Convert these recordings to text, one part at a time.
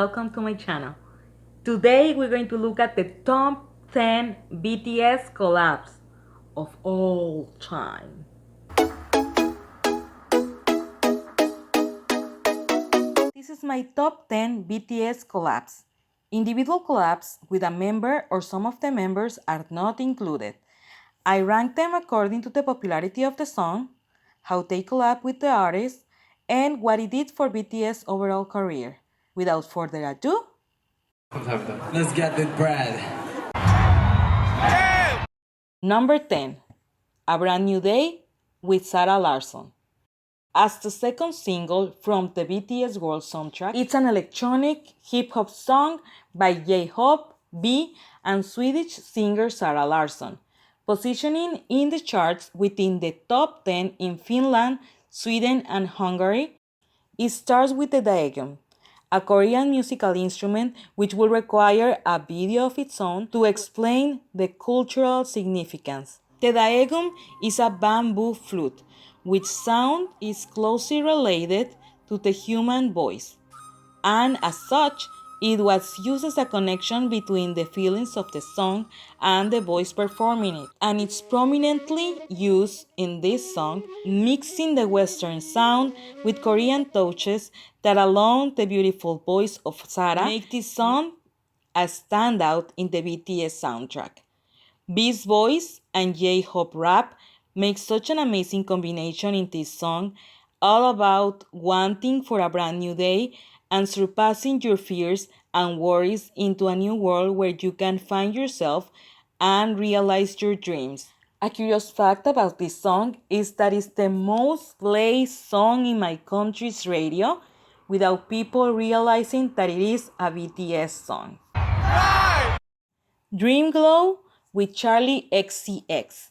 Welcome to my channel. Today we're going to look at the top 10 BTS collabs of all time. This is my top 10 BTS collabs. Individual collabs with a member or some of the members are not included. I rank them according to the popularity of the song, how they collab with the artist, and what it did for BTS' overall career. Without further ado, Let's get the bread. Number 10, A Brand New Day with Sarah Larsson. As the second single from the BTS World soundtrack, it's an electronic hip-hop song by J-Hope, B, and Swedish singer Sarah Larsson, positioning in the charts within the top 10 in Finland, Sweden, and Hungary. It starts with the daegyeom, a Korean musical instrument which will require a video of its own to explain the cultural significance. The daegyeom is a bamboo flute, which sound is closely related to the human voice, and as such, it was used as a connection between the feelings of the song and the voice performing it, and it's prominently used in this song, mixing the Western sound with Korean touches that, along the beautiful voice of Sarah, make this song a standout in the BTS soundtrack. B's voice and J-Hope rap make such an amazing combination in this song, all about wanting for a brand new day and surpassing your fears and worries into a new world where you can find yourself and realize your dreams. A curious fact about this song is that it's the most played song in my country's radio without people realizing that it is a BTS song. Dreamglow with Charlie Xcx.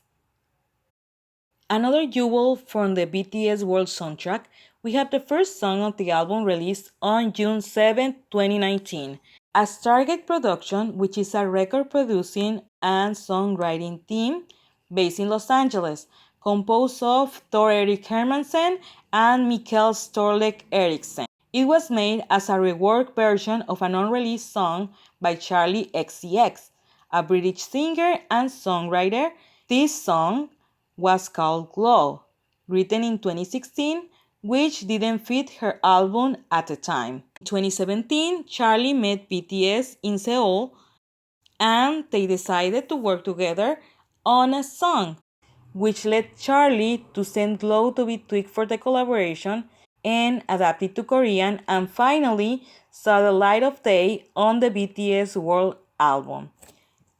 Another jewel from the BTS World soundtrack, we have the first song of the album released on June 7, 2019, as Target Production, which is a record producing and songwriting team based in Los Angeles, composed of Tor Erik Hermansen and Mikkel Storlek Eriksen. It was made as a reworked version of an unreleased song by Charlie Xcx, a British singer and songwriter. This song was called Glow, written in 2016, which didn't fit her album at the time. In 2017, Charlie met BTS in Seoul, and they decided to work together on a song, which led Charlie to send Glow to be tweaked for the collaboration and adapt it to Korean, and finally saw the light of day on the BTS World album.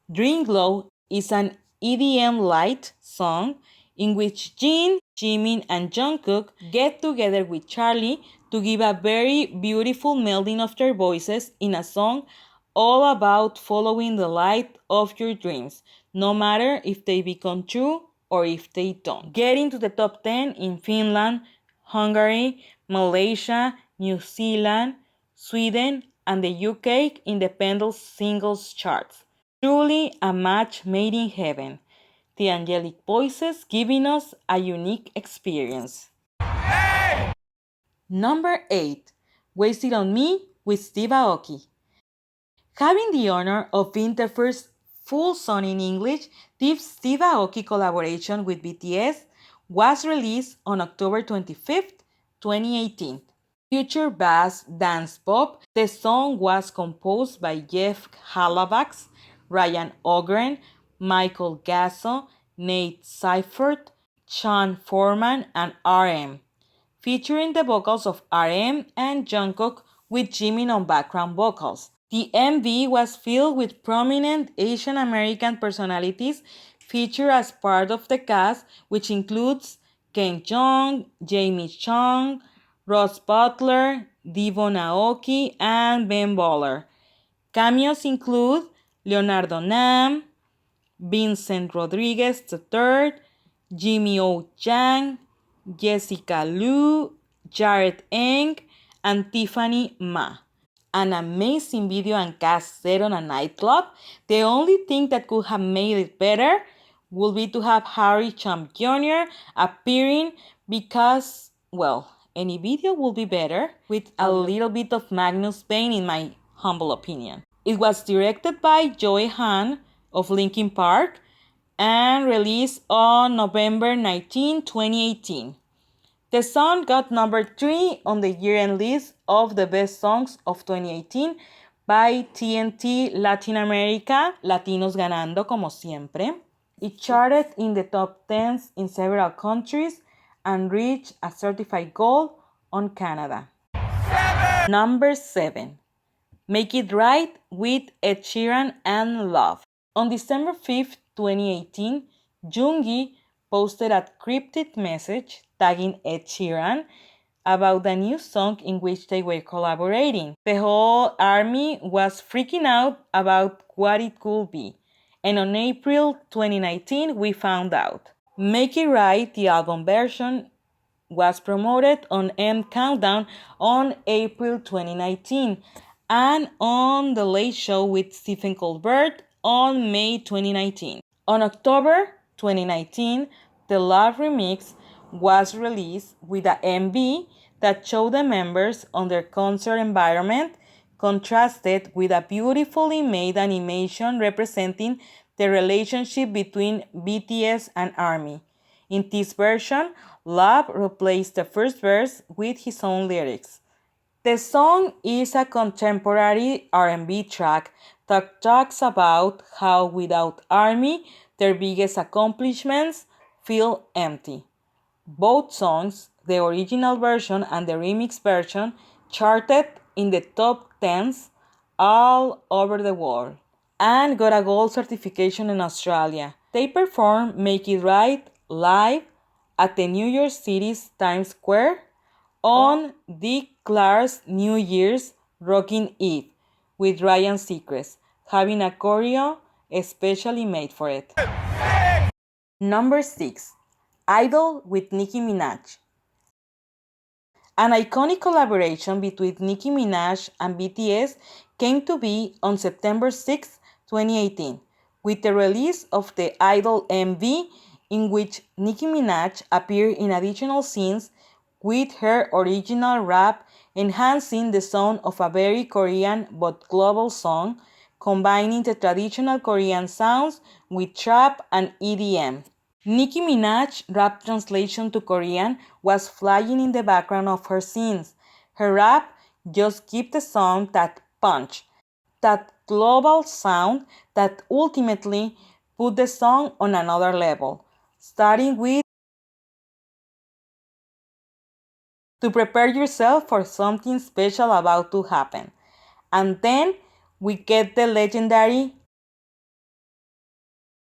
Dreamglow is an EDM light song in which Jin, Jimin, and Jungkook get together with Charlie to give a very beautiful melding of their voices in a song all about following the light of your dreams, no matter if they become true or if they don't. Getting to the top 10 in Finland, Hungary, Malaysia, New Zealand, Sweden, and the UK independent singles charts. Truly a match made in heaven. The angelic voices giving us a unique experience. Number 8. Wasted on Me with Steve Aoki. Having the honor of being the first full song in English, this Steve Aoki collaboration with BTS was released on October 25th, 2018. Future bass dance pop, the song was composed by Jeff Halavax, Ryan Ogren, Michael Gasso, Nate Seifert, Sean Foreman, and RM, featuring the vocals of RM and Jungkook with Jimin on background vocals. The MV was filled with prominent Asian American personalities featured as part of the cast, which includes Ken Jeong, Jamie Chung, Ross Butler, Devon Aoki, and Ben Baller. Cameos include Leonardo Nam, Vincent Rodriguez III, Jimmy O. Chang, Jessica Liu, Jared Eng, and Tiffany Ma. An amazing video and cast set on a nightclub. The only thing that could have made it better would be to have Harry Chum Jr. appearing because, well, any video will be better with a little bit of Magnus Bane, in my humble opinion. It was directed by Joe Han of Linkin Park and released on November 19, 2018. The song got number 3 on the year-end list of the best songs of 2018 by TNT Latin America, Latinos ganando como siempre. It charted in the top 10s in several countries and reached a certified gold on Canada. Number 7. Make It Right with Ed Sheeran and Love. On December 5th, 2018, Joonggi posted a cryptic message tagging Ed Sheeran about the new song in which they were collaborating. The whole army was freaking out about what it could be, and on April 2019 we found out. Make It Right, the album version, was promoted on M Countdown on April 2019 and on The Late Show with Stephen Colbert on May 2019. On October 2019, the Love remix was released with a MV that showed the members on their concert environment contrasted with a beautifully made animation representing the relationship between BTS and ARMY. In this version, Love replaced the first verse with his own lyrics. The song is a contemporary R&B track that talks about how without ARMY, their biggest accomplishments feel empty. Both songs, the original version and the remix version, charted in the top 10s all over the world and got a gold certification in Australia. They performed Make It Right live at the New York City's Times Square on Dick Clark's New Year's Rockin' Eve with Ryan Seacrest, having a choreo especially made for it. Number 6. Idol with Nicki Minaj. An iconic collaboration between Nicki Minaj and BTS came to be on September 6, 2018, with the release of the Idol MV, in which Nicki Minaj appeared in additional scenes with her original rap, enhancing the sound of a very Korean but global song, combining the traditional Korean sounds with trap and EDM. Nicki Minaj's rap translation to Korean was flying in the background of her scenes. Her rap just gave the song that punch, that global sound that ultimately put the song on another level, starting with to prepare yourself for something special about to happen. And then we get the legendary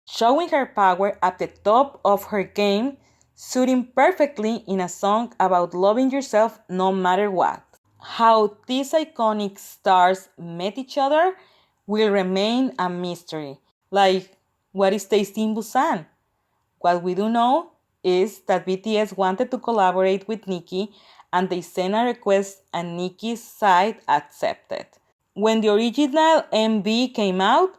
showing her power at the top of her game, suiting perfectly in a song about loving yourself no matter what. How these iconic stars met each other will remain a mystery. Like, what is Tasty in Busan? What we do know is that BTS wanted to collaborate with Nicki and they sent a request and Nicki's side accepted. When the original MV came out,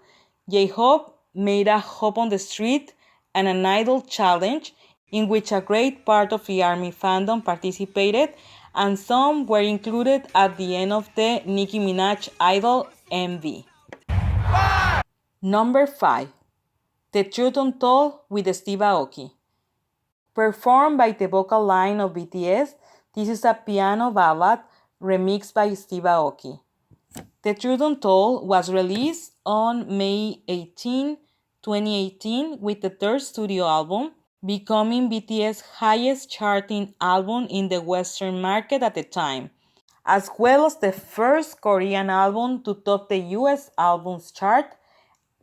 J-Hope made a Hop on the Street and an Idol challenge in which a great part of the ARMY fandom participated and some were included at the end of the Nicki Minaj Idol MV. Number 5. The Truth Untold with Steve Aoki. Performed by the vocal line of BTS, this is a piano ballad remixed by Steve Aoki. The Truth Untold was released on May 18, 2018 with the third studio album, becoming BTS' highest charting album in the Western market at the time, as well as the first Korean album to top the US albums chart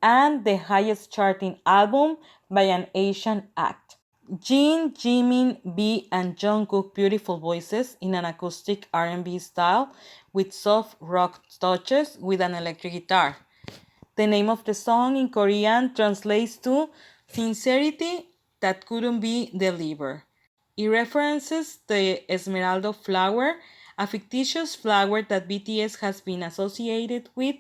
and the highest charting album by an Asian act. Jin, Jimin, B, and Jungkook beautiful voices in an acoustic R&B style with soft rock touches with an electric guitar. The name of the song in Korean translates to Sincerity That Couldn't Be Delivered. It references the Esmeralda flower, a fictitious flower that BTS has been associated with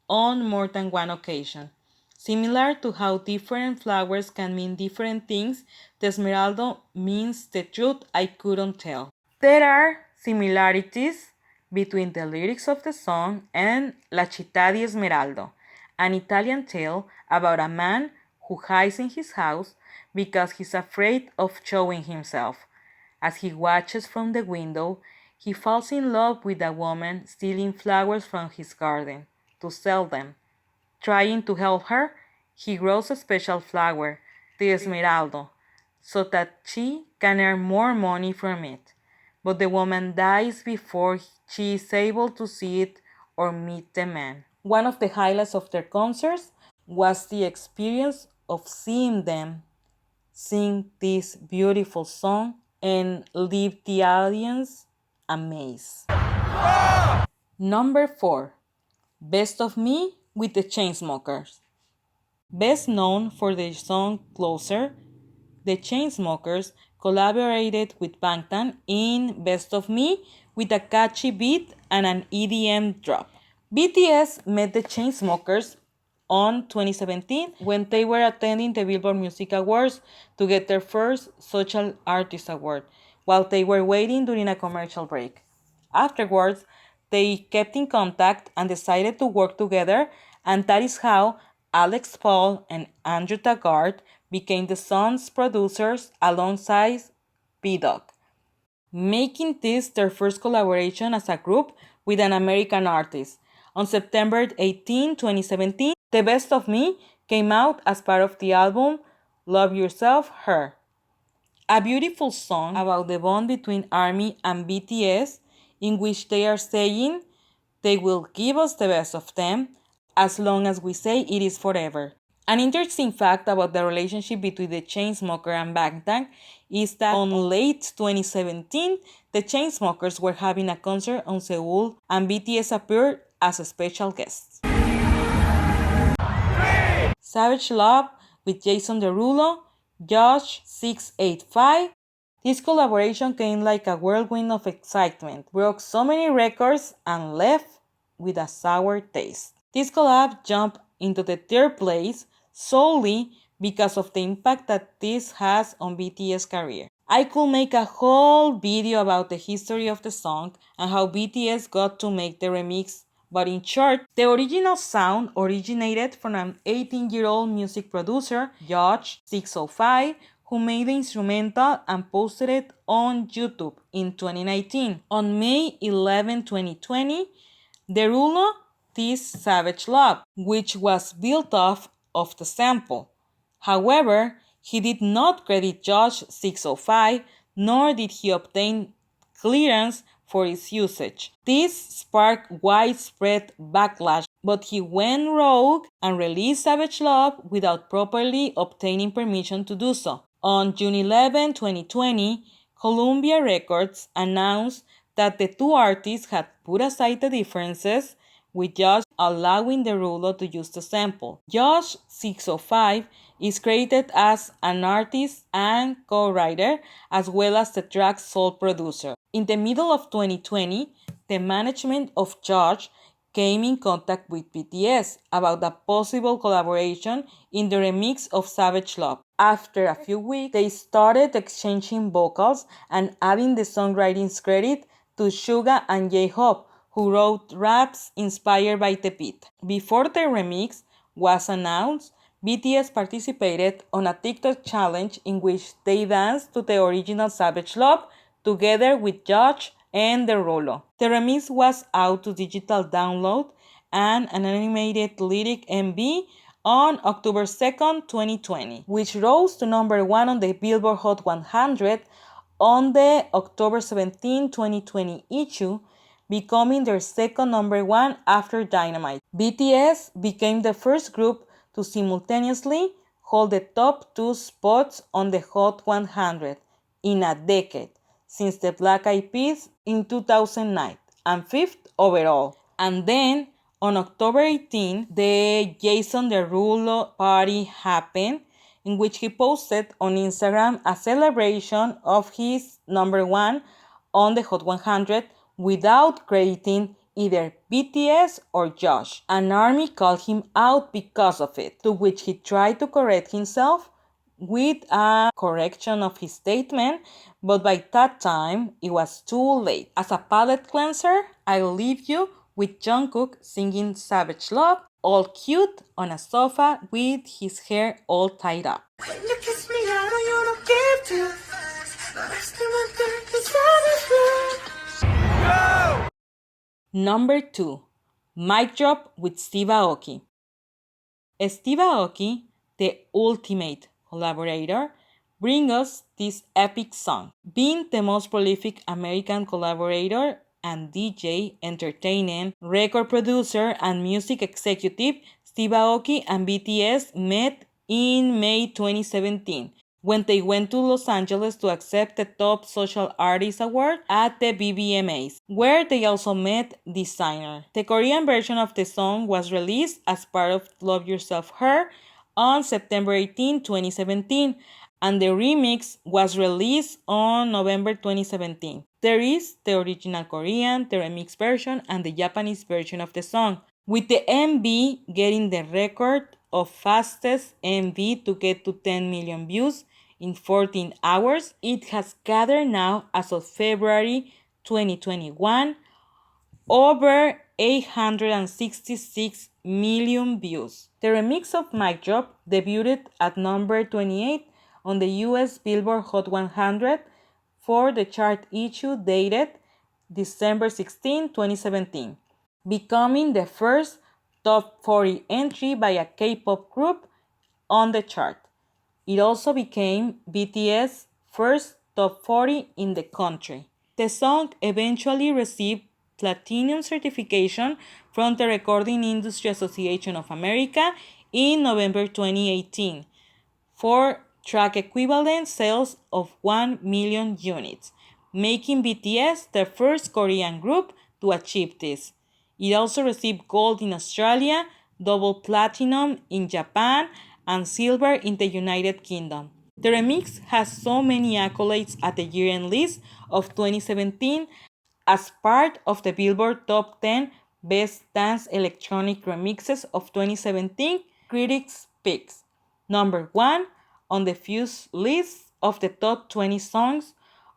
on more than one occasion. Similar to how different flowers can mean different things, the Esmeralda means the truth I couldn't tell. There are similarities between the lyrics of the song and La Città di Esmeralda, an Italian tale about a man who hides in his house because he's afraid of showing himself. As he watches from the window, he falls in love with a woman stealing flowers from his garden to sell them. Trying to help her, he grows a special flower, the esmeralda, so that she can earn more money from it. But the woman dies before she is able to see it or meet the man. One of the highlights of their concerts was the experience of seeing them sing this beautiful song and leave the audience amazed. Number 4. Best of Me with the Chainsmokers. Best known for their song Closer, the Chainsmokers collaborated with Bangtan in Best of Me with a catchy beat and an EDM drop. BTS met the Chainsmokers on 2017 when they were attending the Billboard Music Awards to get their first Social Artist Award while they were waiting during a commercial break. Afterwards, they kept in contact and decided to work together, and that is how Alex Paul and Andrew Taggart became the song's producers alongside P-Dog, making this their first collaboration as a group with an American artist. On September 18, 2017, The Best of Me came out as part of the album Love Yourself, Her, a beautiful song about the bond between ARMY and BTS, in which they are saying they will give us the best of them as long as we say it is forever. An interesting fact about the relationship between the Chainsmokers and Bangtan is that on late 2017, the Chainsmokers were having a concert on Seoul and BTS appeared as a special guest. Savage Love with Jason Derulo, Josh 685. This collaboration came like a whirlwind of excitement, broke so many records, and left with a sour taste. This collab jumped into the third place solely because of the impact that this has on BTS' career. I could make a whole video about the history of the song and how BTS got to make the remix, but in short, the original sound originated from an 18-year-old music producer, Josh 605, who made the instrumental and posted it on YouTube in 2019. On May 11, 2020, Derulo teased Savage Love, which was built off of the sample. However, he did not credit Josh 605, nor did he obtain clearance for its usage. This sparked widespread backlash, but he went rogue and released Savage Love without properly obtaining permission to do so. On June 11, 2020, Columbia Records announced that the two artists had put aside the differences, with Josh allowing Derulo to use the sample. Josh 605 is credited as an artist and co-writer, as well as the track's sole producer. In the middle of 2020, the management of Josh came in contact with BTS about a possible collaboration in the remix of Savage Love. After a few weeks, they started exchanging vocals and adding the songwriting credit to Suga and J-Hope, who wrote raps inspired by the beat. Before the remix was announced, BTS participated on a TikTok challenge in which they danced to the original Savage Love together with Josh and Derulo. The remix was out to digital download and an animated lyric MV on October 2nd, 2020, which rose to number 1 on the Billboard Hot 100 on the October 17, 2020 issue, becoming their second number 1 after Dynamite. BTS became the first group to simultaneously hold the top 2 spots on the Hot 100 in a decade, since the Black Eyed Peas in 2009, and 5th overall. And then, on October 18, the Jason Derulo party happened, in which he posted on Instagram a celebration of his number 1 on the Hot 100 without crediting either BTS or Josh. An ARMY called him out because of it, to which he tried to correct himself, with a correction of his statement, but by that time it was too late. As a palate cleanser, I'll leave you with Jungkook singing Savage Love, all cute on a sofa with his hair all tied up. Number 2, Mic Drop with Steve Aoki. Steve Aoki, the ultimate collaborator, brings us this epic song. Being the most prolific American collaborator and DJ, entertainer, record producer, and music executive, Steve Aoki and BTS met in May 2017 when they went to Los Angeles to accept the Top Social Artist Award at the BBMAs, where they also met Designer. The Korean version of the song was released as part of Love Yourself Her on September 18, 2017, and the remix was released on November 2017. There is the original Korean, the remix version, and the Japanese version of the song, with the MV getting the record of fastest MV to get to 10 million views in 14 hours. It has gathered now, as of February 2021, over 866 million views. The remix of Mic Drop debuted at number 28 on the US Billboard Hot 100 for the chart issue dated December 16, 2017, becoming the first top 40 entry by a K-pop group on the chart. It also became BTS' first top 40 in the country. The song eventually received platinum certification from the Recording Industry Association of America in November 2018 for track equivalent sales of 1 million units, making BTS the first Korean group to achieve this. It also received gold in Australia, double platinum in Japan, and silver in the United Kingdom. The remix has so many accolades at the year-end list of 2017 as part of the Billboard Top 10 Best Dance Electronic Remixes of 2017 Critics' Picks. Number 1 on the Fuse list of the top 20 songs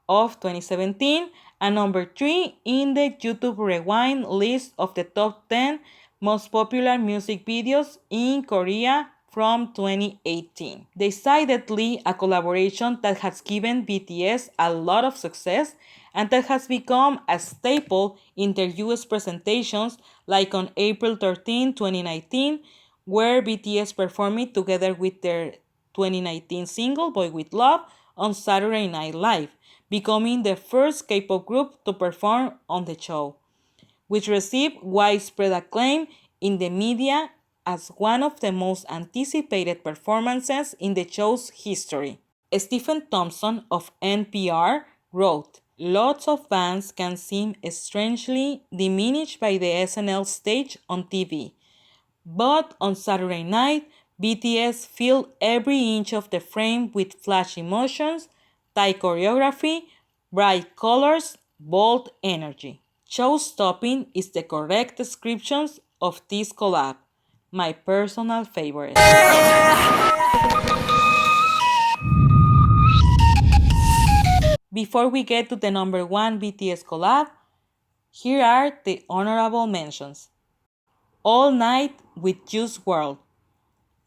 of 2017, and number 3 in the YouTube Rewind list of the top 10 most popular music videos in Korea from 2018. Decidedly a collaboration that has given BTS a lot of success and that has become a staple in their US presentations, like on April 13, 2019, where BTS performed it together with their 2019 single Boy With Love on Saturday Night Live, becoming the first K-pop group to perform on the show, which received widespread acclaim in the media as one of the most anticipated performances in the show's history. Stephen Thompson of NPR wrote, "Lots of bands can seem strangely diminished by the SNL stage on TV. But on Saturday night, BTS filled every inch of the frame with flashy motions, tight choreography, bright colors, bold energy. Show-stopping is the correct description of this collab. My personal favorite." Before we get to the number 1 BTS collab, here are the honorable mentions. All Night with Juice WRLD.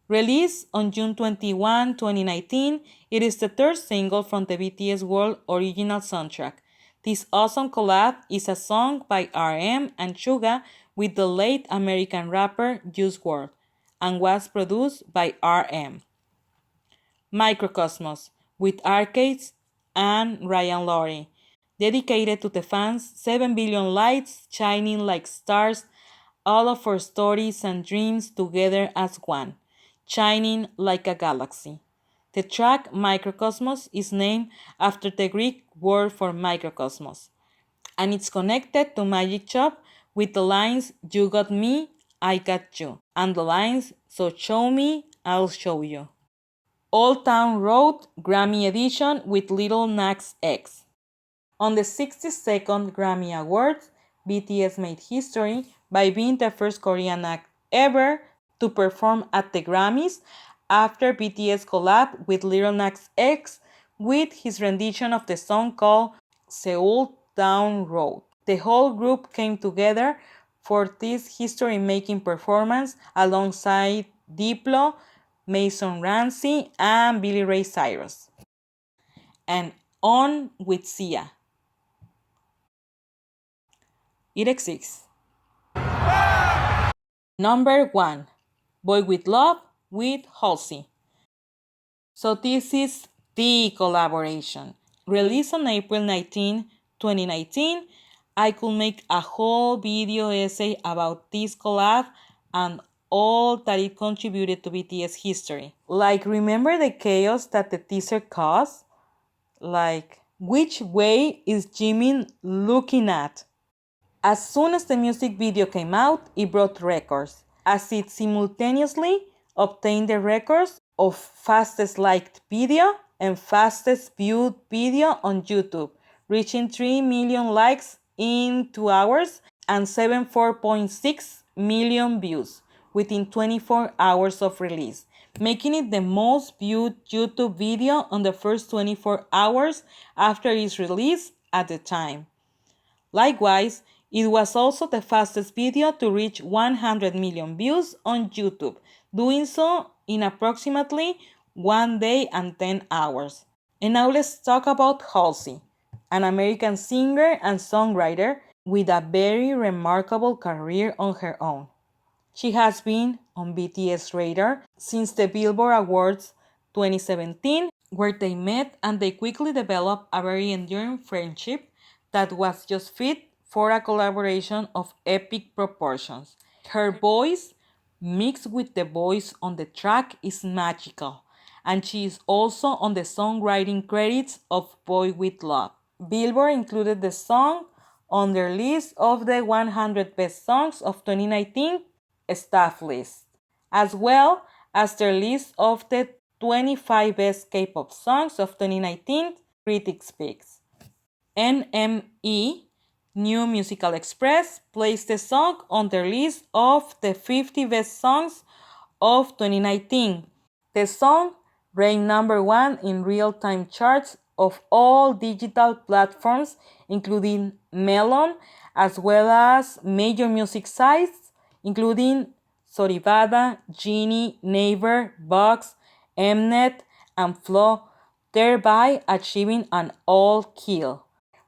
Released on June 21, 2019, it is the third single from the BTS World original soundtrack. This awesome collab is a song by RM and Suga with the late American rapper Juice WRLD and was produced by RM. Microcosmos with Arcades and Ryan Laurie, dedicated to the fans, 7 billion lights shining like stars, all of our stories and dreams together as one, shining like a galaxy. The track Microcosmos is named after the Greek word for microcosmos, and it's connected to Magic Shop with the lines "You got me, I got you," and the lines "So show me, I'll show you." Old Town Road Grammy Edition with Lil Nas X. On the 62nd Grammy Awards, BTS made history by being the first Korean act ever to perform at the Grammys after BTS collab with Lil Nas X with his rendition of the song called Seoul Town Road. The whole group came together for this history-making performance alongside Diplo, Mason Ramsey, and Billy Ray Cyrus. And on with Sia. It exists. Number 1. Boy with Love with Halsey. So this is the collaboration. Released on April 19, 2019, I could make a whole video essay about this collab and all that it contributed to BTS history. Like, remember the chaos that the teaser caused? Like, which way is Jimin looking at? As soon as the music video came out, it broke records, as it simultaneously obtained the records of fastest liked video and fastest viewed video on YouTube, reaching 3 million likes in 2 hours and 74.6 million views within 24 hours of release, making it the most viewed YouTube video on the first 24 hours after its release at the time. Likewise, it was also the fastest video to reach 100 million views on YouTube, doing so in approximately 1 day and 10 hours. And now let's talk about Halsey, an American singer and songwriter with a very remarkable career on her own. She has been on BTS radar since the Billboard Awards 2017, where they met and they quickly developed a very enduring friendship that was just fit for a collaboration of epic proportions. Her voice, mixed with the voice on the track, is magical, and she is also on the songwriting credits of Boy With Love. Billboard included the song on their list of the 100 best songs of 2019 staff list, as well as their list of the 25 best K-pop songs of 2019 Critics Picks. NME, New Musical Express, placed the song on their list of the 50 best songs of 2019. The song ranked number 1 in real-time charts of all digital platforms, including Melon, as well as major music sites, including Soribada, Genie, Naver, Vox, Mnet, and Flow, thereby achieving an all-kill.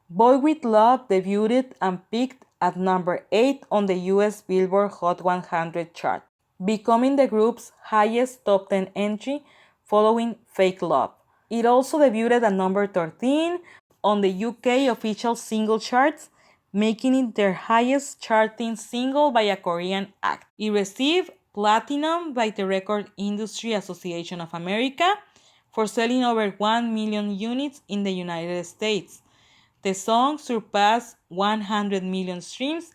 Boy With Love debuted and peaked at number 8 on the US Billboard Hot 100 chart, becoming the group's highest top 10 entry following Fake Love. It also debuted at number 13 on the UK official single charts, making it their highest charting single by a Korean act. It received platinum by the Record Industry Association of America for selling over 1 million units in the United States. The song surpassed 100 million streams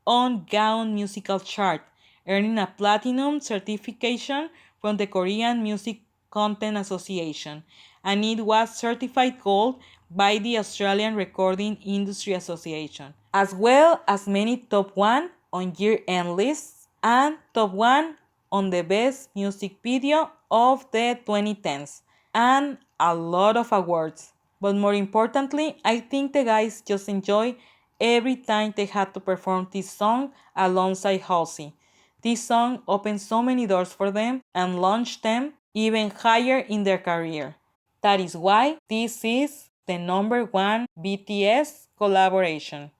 on Gaon Musical Chart, earning a platinum certification from the Korean Music Content Association, and it was certified gold by the Australian Recording Industry Association, as well as many top 1 on year-end lists and top 1 on the best music video of the 2010s, and a lot of awards. But more importantly, I think the guys just enjoy every time they had to perform this song alongside Halsey. This song opened so many doors for them and launched them even higher in their career. That is why this is the number 1 BTS collaboration.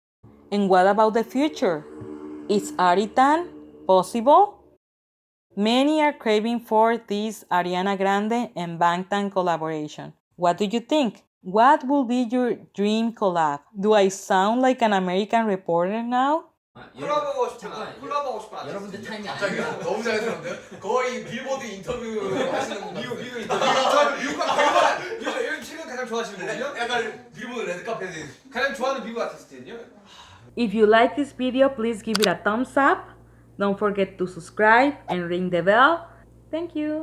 And what about the future? Is Aritan possible? Many are craving for this Ariana Grande and Bangtan collaboration. What do you think? What will be your dream collab? Do I sound like an American reporter now? 콜라보하고 싶잖아. 콜라보하고 싶은 아티스트. 여러분들 타임이 안 갑자기요? 너무 자연스러운데? 거의 빌보드 인터뷰 하시는 분. 미국 인터뷰. 미국 요즘 최근 가장 좋아하시는 분이요? 약간 빌보드 레드카펫에 가장 좋아하는 미국 아티스트는요? If you like this video, please give it a thumbs up. Don't forget to subscribe and ring the bell. Thank you.